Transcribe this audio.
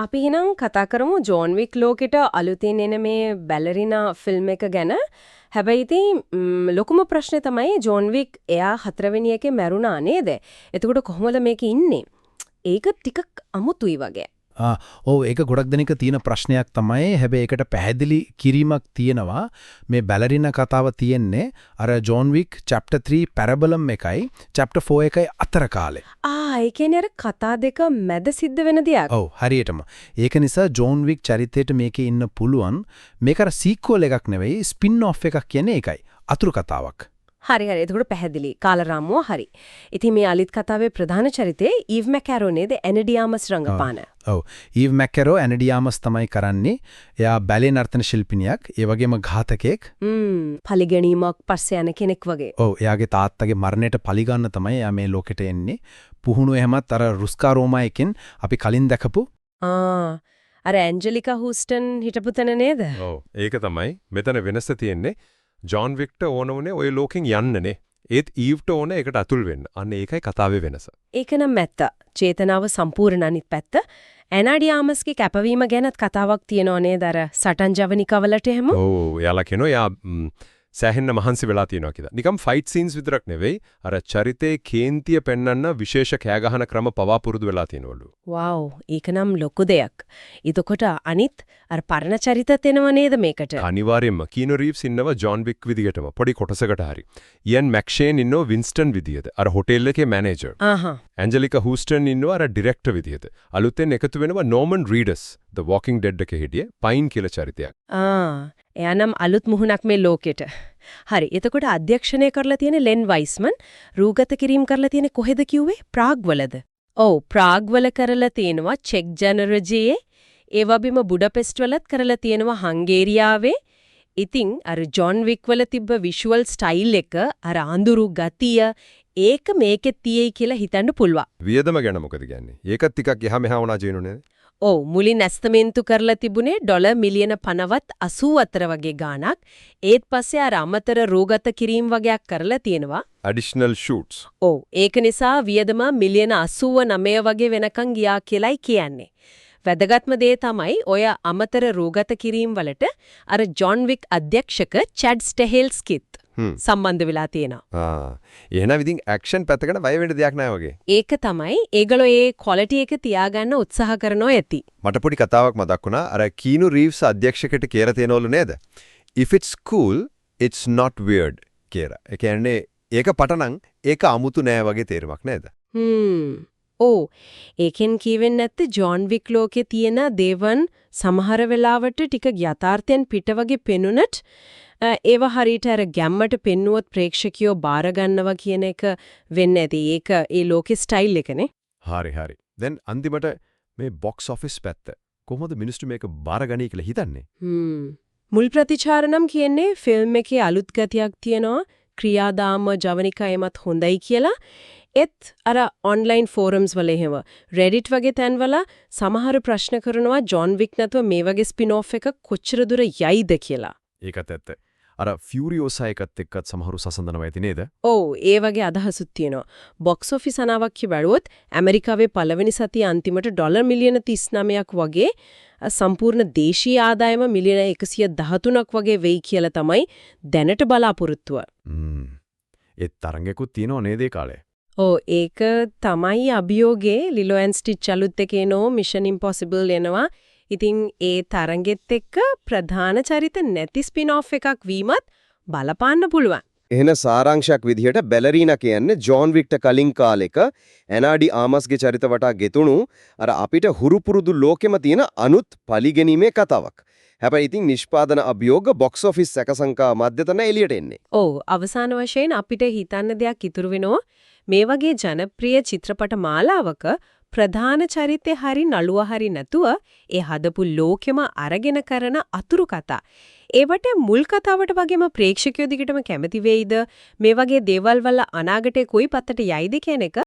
අපි එහෙනම් කතා කරමු ජෝන් වික් ලෝකෙට අලුතෙන් එන මේ බැලරිනා ෆිල්ම් එක ගැන. හැබැයි ඉතින් ලොකුම ප්‍රශ්නේ තමයි ජෝන් වික් එයා හතරවෙනි එකේ මැරුණා නේද? එතකොට කොහොමද මේක ඉන්නේ? ඒක ටිකක් අමුතුයි වගේ. ඔව් ඒක ගොඩක් දෙනෙක් තියෙන ප්‍රශ්නයක් තමයි. හැබැයි ඒකට පැහැදිලි කිරීමක් තියෙනවා. මේ බැලරිනා කතාව තියෙන්නේ අර ජෝන් වික් chapter 3 පැරබලම් එකයි chapter 4 එකයි අතර කාලේ. ඒ කියන්නේ අර කතා දෙක මැද සිද්ධ වෙන දෙයක්. ඔව් හරියටම. ඒක නිසා ජෝන් වික් චරිතයට මේකේ ඉන්න පුළුවන්. මේක අර සීක්වල් එකක් නෙවෙයි ස්පින් ඔෆ් එකක් කියන්නේ ඒකයි. අතුරු කතාවක්. හරි. එතකොට පැහැදිලි. කාලරාමුව හරි. ඉතින් මේ අලිත් කතාවේ ප්‍රධාන චරිතේ ඊව් මැකැරෝ නේද? ඇනඩියාමස් රංගපාන. ඔව්. ඊව් මැකැරෝ ඇනඩියාමස් තමයි කරන්නේ. එයා බැලේ නර්තන ශිල්පිනියක්. ඒ වගේම ඝාතකෙක්. පලිගැනීමක් පස්සේ යන කෙනෙක් වගේ. ඔව්. එයාගේ තාත්තගේ මරණයට පලි ගන්න තමයි එයා මේ ලෝකෙට එන්නේ. පුහුණු එහෙමත් අර රුස්කා රෝමා එකෙන් අපි කලින් දැකපු අර ඇන්ජලිකා හූස්ටන් හිටපු තැන නේද? ඔව්. ඒක තමයි. මෙතන වෙනස තියෙන්නේ. ජෝන් වික්ට ඕන උනේ ওই ලෝකෙන් යන්නනේ. ඒත් ඊව්ට ඕන ඒකට අතුල් වෙන්න. අන්න ඒකයි කතාවේ වෙනස. ඒක නම් ඇත්ත. චේතනාව සම්පූර්ණ අනිත් පැත්ත. ඇනාඩියාමස්ගේ කැපවීම ගැනත් කතාවක් තියෙනව නේද? අර සටන් ජවනිකවලට එහෙම. ඔව්. එයාලා කියනවා එයා සෑහෙන්න මහන්සි වෙලා තියෙනවා කියලා. නිකම් ෆයිට් සීන්ස් විතරක් නෙවෙයි අර චරිතේ කේන්තිය පෙන්වන්න විශේෂ කෑගහන ක්‍රම පවා පුරුදු වෙලා තියෙනවලු. වව්. ඒක නම් ලොකු දෙයක්. එතකොට අනිත් අර පරණ චරිතත් එනව නේද මේකට? අනිවාර්යයෙන්ම කීනු රීව්ස් ඉන්නවා ජෝන් වික් විදියටම පොඩි කොටසකට හරි. ඉයන් මැක්ෂේන් ඉන්නවා වින්ස්ටන් විදියට. අර හොටෙල් එකේ මැනේජර්. ඇන්ජලිකා හූස්ටන් ඉන්නවා අර ඩිරෙක්ටර් විදියට. අලුතෙන් එකතු වෙනවා නෝමන් රීඩස් The Walking Dead එකේ හිටියේ පයින් කියලා චරිතයක්. එයා නම් අලුත් මුහුණක් මේ ලෝකෙට. හරි. එතකොට අධ්‍යක්ෂණය කරලා තියෙන ලෙන් වයිස්මන් රූගත කිරීම කරලා තියෙන කොහෙද කිව්වේ? ප්‍රාග්වලද? ඔව් ප්‍රාග්වල කරලා තියෙනවා චෙක් ජනරජයේ. ඒ වගේම බුඩපෙස්ට් වලත් කරලා තියෙනවා හංගේරියාවේ. ඉතින් අර ජෝන් වික් වල තිබ්බ විෂුවල් ස්ටයිල් එක අර අඳුරු ගතිය ඒක මේකෙත් තියෙයි කියලා හිතන්න පුළුවන්. වියදම ගැන මොකද කියන්නේ? ඒකත් ටිකක් එහා මෙහා වුණා ජීනුනේ. ඔව් මුලින් ඇස්තමේන්තු කරලා තිබුණේ ඩොලර් මිලියන 50වත් 84 වගේ ගාණක්. ඒත් පස්සේ අර අමතර රෝගත කිරීම වගේක් කරලා තියෙනවා. Additional shoots. ඔව් ඒක නිසා වියදම මිලියන 89 වගේ වෙනකන් ගියා කියලායි කියන්නේ. වැදගත්ම දේ තමයි ඔය අමතර රෝගත කිරීම වලට අර ජෝන් වික් අධ්‍යක්ෂක චැඩ් ස්ටෙහෙල්ස්කිත් සම්බන්ධ වෙලා තියෙනවා. එහෙනම් ඉතින් ඇක්ෂන් පැත්තකට බය වෙන්න දෙයක් නැහැ වගේ. ඒක තමයි ඒගොල්ලෝ ඒ ක්වොලිටි එක තියාගන්න උත්සාහ කරනවා ඇති. මට පොඩි කතාවක් මතක් වුණා. අර කීනු රීව්ස් අධ්‍යක්ෂකට කියලා තියෙනවලු නේද? If it's cool, it's not weird කියලා. ඒ කියන්නේ ඒක පටනම් ඒක අමුතු නෑ වගේ තේරුමක් නේද? ඕ ඒකෙන් කියවෙන්නේ නැත්තේ ජෝන් වික් ලෝකේ තියෙන දේවන් සමහර වෙලාවට ටික යථාර්ථයෙන් පිට වගේ පෙනුනට ඒව හරියට අර ගැම්මට පෙන්නුවොත් ප්‍රේක්ෂකයෝ බාර ගන්නවා කියන එක වෙන්නේ නැති. ඒක ඒ ලෝකේ ස්ටයිල් එකනේ. හරි. දැන් අන්තිමට මේ බොක්ස් ඔෆිස් පැත්ත කොහොමද මිනිස්සු මේක බාරගනී කියලා හිතන්නේ? මුල් ප්‍රතිචාර නම් කියන්නේ ෆිල්ම් එකේ අලුත් ගතියක් තියෙනවා. ක්‍රියාදාම ජවනිකා එමත් හොඳයි කියලා. ඒත් අර ඔන්ලයින් ෆෝරම්ස් වල එහෙම Reddit වගේ තැන්වල සමහර ප්‍රශ්න කරනවා ජෝන් වික් නැතුව මේ වගේ ස්පින් ඔෆ් එක කොච්චර දුර යයිද කියලා. ඒකත් ඇත්ත. අර ෆියුරියෝසා එකත් එක්කත් සමහරු සසඳනවා ඇති නේද? ඔව් ඒ වගේ අදහසුත් තියෙනවා. බොක්ස් ඔෆිස් අනාවක් කිව්වොත් ඇමරිකාවේ පළවෙනි සතියේ අන්තිමට ඩොලර් මිලියන 39ක් වගේ සම්පූර්ණ දේශීය ආදායම මිලියන 113ක් වගේ වෙයි කියලා තමයි දැනට බලාපොරොත්තුව. ඒ තරංගයකුත් තියෙනව නේද ඒ කාලේ? ඒක තමයි අභියෝගේ ලිලෝ ඇන් ස්ටිච් අලුත් එකේ නෝ මිෂන් ඉම්පොසිබල් එනවා. ඉතින් ඒ තරංගෙත් එක්ක ප්‍රධාන චරිත නැති ස්පින් ඔෆ් එකක් වීමත් බලපාන්න පුළුවන්. එහෙන සාරාංශයක් විදිහට බැලරීනා කියන්නේ ජෝන් වික්ට කලින් කාලෙක ඇනාඩි ආමස්ගේ චරිත වටා ගෙතුණු අර අපිට හුරු පුරුදු ලෝකෙම තියෙන අනුත් පලිගැනීමේ කතාවක්. හැබැයි ඉතින් නිෂ්පාදන අභියෝග බොක්ස් ඔෆිස් සැකසංකා මැදතන එළියට එන්නේ. ඔව් අවසාන වශයෙන් අපිට හිතන්න දෙයක් ඉතුරු වෙනවා. මේ වගේ ජනප්‍රිය චිත්‍රපට මාලාවක ප්‍රධාන චරිතේ හරි නළුව හරි නැතුව ඒ හදපු ලෝකෙම අරගෙන කරන අතුරු කතා. ඒවට මුල් කතාවට වගේම ප්‍රේක්ෂකයෝ දිගටම කැමති වෙයිද? මේ වගේ දේවල් වල අනාගතේ කොයි පැත්තට යයිද කියන එක